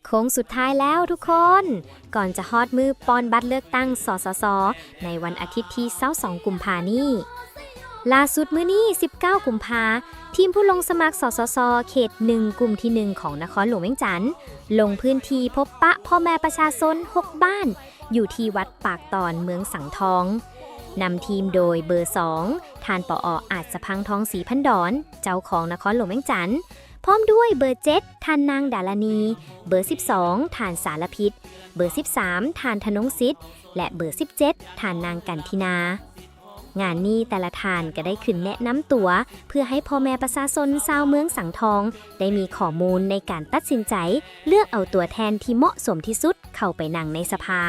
โค้งสุดท้ายแล้วทุกคน ก่อนจะฮอดมือปอนบัตรเลือกตั้งสสส ในวันอาทิตย์ที่22กุมภานี้ล่าสุดมื้อนี้19กุมภาทีมผู้ลงสมัครสสส เขต1กลุ่มที่1ของนครหลวงเวียงจันทน์ลงพื้นที่พบปะพ่อแม่ประชาชน6บ้าน อยู่ที่วัดปากตอนเมืองสังทองนำทีมโดยเบอร์2ท่านปออาจสะพังทองศรีพันดอนเจ้าของนครหลวงเวียงจันทน์พร้อมด้วยเบอร์7ท่านนางดารณีเบอร์12ท่านสารพิษเบอร์13ท่านธนงศิษย์และเบอร์17ท่านนางกันทินางานนี้แต่ละทานก็ได้ขึ้นแนะนำตัวเพื่อให้พ่อแม่ประชาชนชาวเมืองสังทองได้มีข้อมูลในการตัดสินใจเลือกเอาตัวแทนที่เหมาะสมที่สุดเข้าไปนั่งในสภา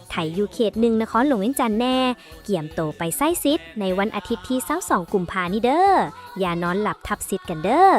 ไทยอยู่เขต1นครหลวงเวียงจันทน์แน่เกี่ยมโตไปไส้ซิดในวันอาทิตย์ที่22กุมภาพันธ์นี้เด้ออย่านอนหลับทับซิดกันเด้อ